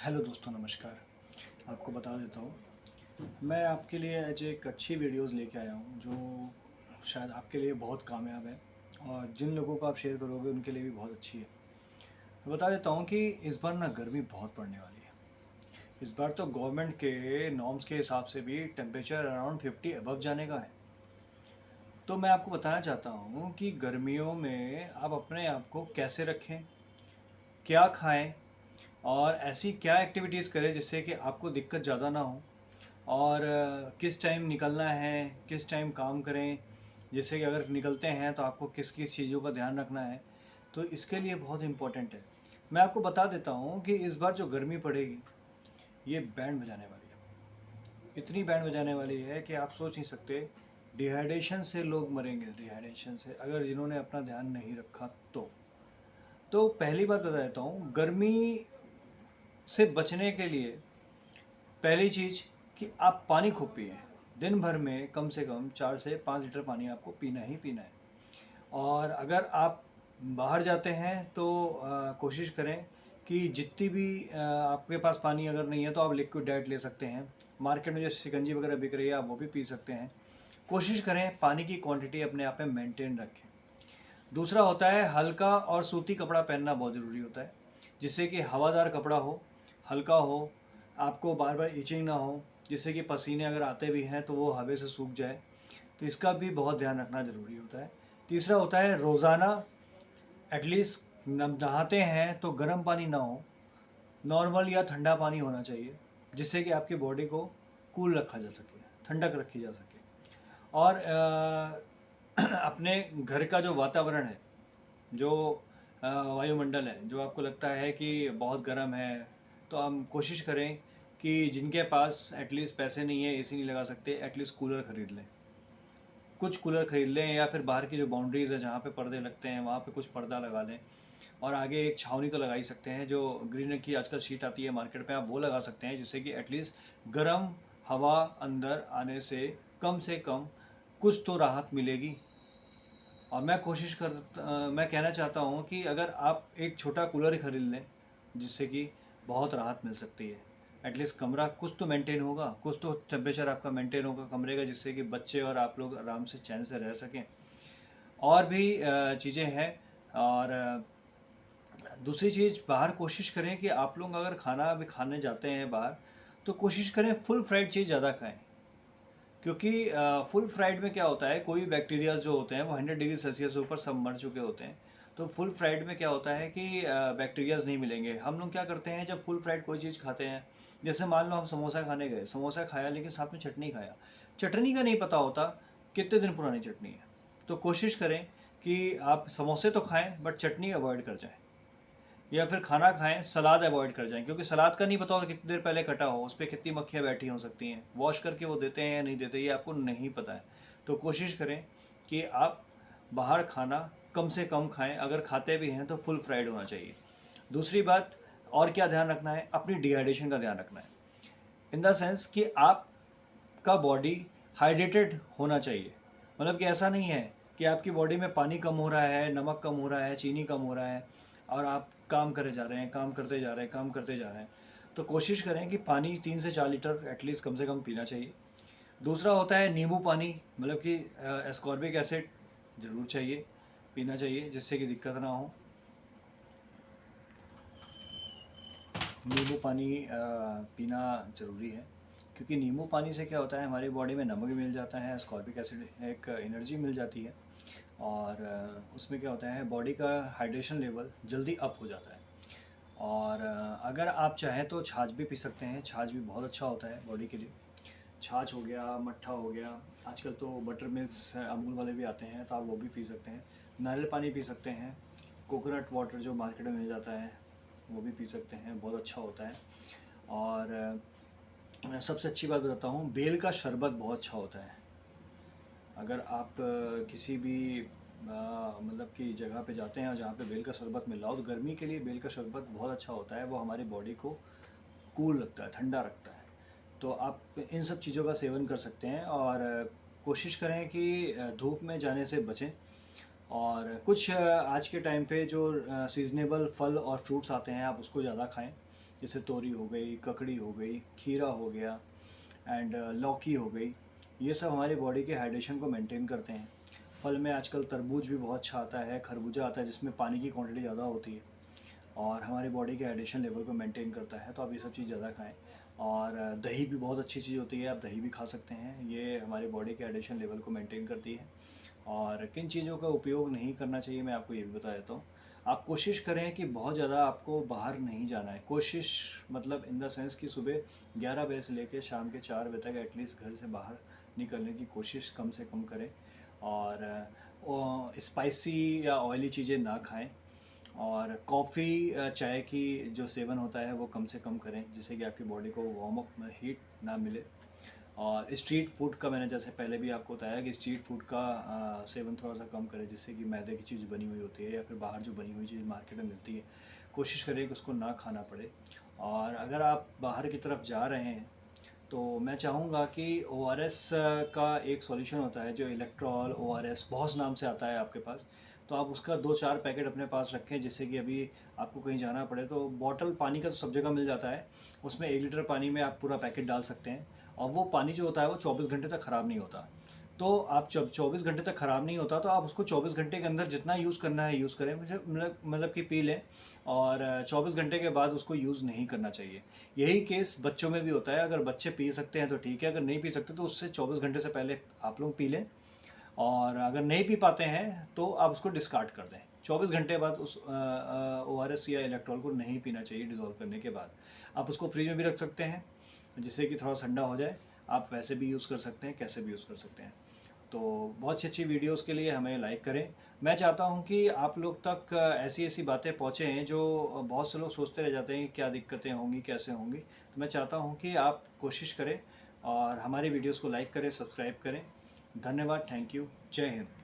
Hello दोस्तों, नमस्कार। आपको बता देता हूँ, मैं आपके लिए आज एक अच्छी वीडियोस लेके आया हूँ जो शायद आपके लिए बहुत कामयाब है और जिन लोगों को आप शेयर करोगे उनके लिए भी बहुत अच्छी है। मैं बता देता हूँ कि इस बार ना गर्मी बहुत पड़ने वाली है। इस बार तो गवर्नमेंट के नॉर्म्स के हिसाब से भी टेम्परेचर अराउंड 50 अबव जाने का है। तो मैं आपको बताना चाहता हूँ कि गर्मियों में आप अपने आप को कैसे रखें, क्या खाएं और ऐसी क्या एक्टिविटीज़ करें जिससे कि आपको दिक्कत ज़्यादा ना हो। और किस टाइम निकलना है, किस टाइम काम करें, जैसे कि अगर निकलते हैं तो आपको किस किस चीज़ों का ध्यान रखना है, तो इसके लिए बहुत इम्पोर्टेंट है। मैं आपको बता देता हूँ कि इस बार जो गर्मी पड़ेगी ये बैंड बजाने वाली है। इतनी बैंड बजाने वाली है कि आप सोच नहीं सकते। डिहाइड्रेशन से लोग मरेंगे, डिहाइड्रेशन से, अगर जिन्होंने अपना ध्यान नहीं रखा तो पहली बात बता देता हूँ, गर्मी से बचने के लिए पहली चीज़ कि आप पानी खूब पिएं। दिन भर में कम से कम 4 से 5 लीटर पानी आपको पीना ही पीना है। और अगर आप बाहर जाते हैं तो कोशिश करें कि जितनी भी आपके पास पानी अगर नहीं है तो आप लिक्विड डाइट ले सकते हैं। मार्केट में जो शिकंजी वगैरह बिक रही है आप वो भी पी सकते हैं। कोशिश करें पानी की क्वांटिटी अपने आप में मेंटेन रखें। दूसरा होता है, हल्का और सूती कपड़ा पहनना बहुत ज़रूरी होता है, जिससे कि हवादार कपड़ा हो, हल्का हो, आपको बार बार इचिंग ना हो, जिससे कि पसीने अगर आते भी हैं तो वो हवा से सूख जाए। तो इसका भी बहुत ध्यान रखना ज़रूरी होता है। तीसरा होता है, रोज़ाना एटलीस्ट नहाते हैं तो गर्म पानी ना हो, नॉर्मल या ठंडा पानी होना चाहिए, जिससे कि आपकी बॉडी को कूल रखा जा सके, ठंडक रखी जा सके। और अपने घर का जो वातावरण है, जो वायुमंडल है, जो आपको लगता है कि बहुत गर्म है, तो हम कोशिश करें कि जिनके पास एटलीस्ट पैसे नहीं है, एसी नहीं लगा सकते, एटलीस्ट कूलर ख़रीद लें। कुछ कूलर ख़रीद लें या फिर बाहर की जो बाउंड्रीज़ है जहाँ पे पर्दे लगते हैं वहाँ पे कुछ पर्दा लगा लें। और आगे एक छावनी तो लगा ही सकते हैं, जो ग्रीन की आजकल शीट आती है मार्केट में, आप वो लगा सकते हैं, जिससे कि एटलीस्ट गर्म हवा अंदर आने से कम कुछ तो राहत मिलेगी। और मैं कहना चाहता हूँ कि अगर आप एक छोटा कूलर ही खरीद लें, जिससे कि बहुत राहत मिल सकती है। एटलीस्ट कमरा कुछ तो मेंटेन होगा, कुछ तो टेम्परेचर आपका मेंटेन होगा कमरे का, जिससे कि बच्चे और आप लोग आराम से चैन से रह सकें। और भी चीज़ें हैं। और दूसरी चीज़, बाहर कोशिश करें कि आप लोग अगर खाना भी खाने जाते हैं बाहर, तो कोशिश करें फुल फ्राइड चीज़ ज़्यादा खाएं। क्योंकि फुल फ्राइड में क्या होता है, कोई बैक्टीरिया जो होते हैं वो 100 डिग्री सेल्सियस से ऊपर सब मर चुके होते हैं। तो फुल फ्राइड में क्या होता है कि बैक्टीरियाज नहीं मिलेंगे। हम लोग क्या करते हैं, जब फुल फ्राइड कोई चीज़ खाते हैं, जैसे मान लो हम समोसा खाने गए, समोसा खाया लेकिन साथ में चटनी खाया, चटनी का नहीं पता होता कितने दिन पुरानी चटनी है। तो कोशिश करें कि आप समोसे तो खाएं बट चटनी अवॉइड कर जाएं। या फिर खाना खाएं, सलाद अवॉइड कर जाएं, क्योंकि सलाद का नहीं पता होता कितनी देर पहले कटा हो, उस पर कितनी मक्खियाँ बैठी हो सकती हैं, वॉश करके वो देते हैं या नहीं देते ये आपको नहीं पता है। तो कोशिश करें कि आप बाहर खाना कम से कम खाएं, अगर खाते भी हैं तो फुल फ्राइड होना चाहिए। दूसरी बात, और क्या ध्यान रखना है, अपनी डिहाइड्रेशन का ध्यान रखना है। इन द सेंस कि आपका बॉडी हाइड्रेटेड होना चाहिए। मतलब कि ऐसा नहीं है कि आपकी बॉडी में पानी कम हो रहा है, नमक कम हो रहा है, चीनी कम हो रहा है और आप काम करे जा रहे हैं, काम करते जा रहे हैं, काम करते जा रहे हैं। तो कोशिश करें कि पानी 3 से 4 लीटर एटलीस्ट कम से कम पीना चाहिए। दूसरा होता है नींबू पानी, मतलब कि एस्कॉर्बिक एसिड ज़रूर चाहिए, पीना चाहिए, जिससे कि दिक्कत ना हो। नींबू पानी पीना ज़रूरी है, क्योंकि नींबू पानी से क्या होता है, हमारी बॉडी में नमक भी मिल जाता है, एस्कॉर्बिक एसिड, एक एनर्जी मिल जाती है। और उसमें क्या होता है, बॉडी का हाइड्रेशन लेवल जल्दी अप हो जाता है। और अगर आप चाहें तो छाछ भी पी सकते हैं, छाछ भी बहुत अच्छा होता है बॉडी के लिए। छाछ हो गया, मट्ठा हो गया, आजकल तो बटर मिल्क्स अमूल वाले भी आते हैं तो आप वो भी पी सकते हैं। नारियल पानी पी सकते हैं, कोकोनट वाटर जो मार्केट में मिल जाता है वो भी पी सकते हैं, बहुत अच्छा होता है। और सबसे अच्छी बात बताता हूँ, बेल का शरबत बहुत अच्छा होता है। अगर आप किसी भी मतलब कि जगह पे जाते हैं जहाँ पे बेल का शरबत मिल रहा हो, तो गर्मी के लिए बेल का शरबत बहुत अच्छा होता है, वो हमारी बॉडी को कूल रखता है, ठंडा रखता है। तो आप इन सब चीज़ों का सेवन कर सकते हैं। और कोशिश करें कि धूप में जाने से बचें। और कुछ आज के टाइम पे जो सीजनेबल फल और फ्रूट्स आते हैं आप उसको ज़्यादा खाएं, जैसे तोरी हो गई, ककड़ी हो गई, खीरा हो गया एंड लौकी हो गई। ये सब हमारी बॉडी के हाइड्रेशन को मेंटेन करते हैं। फल में आजकल तरबूज भी बहुत अच्छा आता है, खरबूजा आता है जिसमें पानी की क्वांटिटी ज़्यादा होती है और हमारी बॉडी के हाइड्रेशन लेवल को मेंटेन करता है, तो आप ये सब चीज़ ज़्यादा खाएं। और दही भी बहुत अच्छी चीज़ होती है, आप दही भी खा सकते हैं, ये हमारी बॉडी के हाइड्रेशन लेवल को मेंटेन करती है। और किन चीज़ों का उपयोग नहीं करना चाहिए मैं आपको ये भी बता देता हूँ। आप कोशिश करें कि बहुत ज़्यादा आपको बाहर नहीं जाना है। कोशिश मतलब इन द सेंस कि सुबह 11 बजे से लेकर शाम के 4 बजे तक एटलीस्ट घर से बाहर निकलने की कोशिश कम से कम करें। और स्पाइसी या ऑयली चीज़ें ना खाएं। और कॉफ़ी चाय की जो सेवन होता है वो कम से कम करें, जिससे कि आपकी बॉडी को वार्म अप में हीट ना मिले। और स्ट्रीट फूड का मैंने जैसे पहले भी आपको बताया कि स्ट्रीट फूड का सेवन थोड़ा सा कम करें, जिससे कि मैदे की चीज़ बनी हुई होती है या फिर बाहर जो बनी हुई चीज़ मार्केट में मिलती है, कोशिश करें कि उसको ना खाना पड़े। और अगर आप बाहर की तरफ जा रहे हैं तो मैं चाहूँगा कि ORS का एक सॉल्यूशन होता है जो इलेक्ट्रॉल ORS बहुत नाम से आता है आपके पास, तो आप उसका 2-4 पैकेट अपने पास रखें, जिससे कि अभी आपको कहीं जाना पड़े तो बॉटल पानी का तो सब जगह मिल जाता है, उसमें 1 लीटर पानी में आप पूरा पैकेट डाल सकते हैं और वो पानी जो होता है वो 24 घंटे तक ख़राब नहीं होता। तो आप जब 24 घंटे तक ख़राब नहीं होता तो आप उसको 24 घंटे के अंदर जितना यूज़ करना है यूज़ करें, मतलब कि पी लें। और 24 घंटे के बाद उसको यूज़ नहीं करना चाहिए। यही केस बच्चों में भी होता है, अगर बच्चे पी सकते हैं तो ठीक है, अगर नहीं पी सकते तो उससे 24 घंटे से पहले आप लोग पी लें। और अगर नहीं पी पाते हैं तो आप उसको डिस्कार्ड कर दें। 24 घंटे बाद उस ORS या इलेक्ट्रॉल को नहीं पीना चाहिए डिज़ोल्व करने के बाद। आप उसको फ्रिज में भी रख सकते हैं जिससे कि थोड़ा ठंडा हो जाए। आप वैसे भी यूज़ कर सकते हैं, कैसे भी यूज़ कर सकते हैं। तो बहुत अच्छी अच्छी वीडियोस के लिए हमें लाइक करें। मैं चाहता हूं कि आप लोग तक ऐसी ऐसी बातें पहुंचें जो बहुत से लोग सोचते रह जाते हैं कि क्या दिक्कतें होंगी, कैसे होंगी। तो मैं चाहता हूं कि आप कोशिश करें और हमारी वीडियोस को लाइक करें, सब्सक्राइब करें। धन्यवाद, थैंक यू, जय हिंद।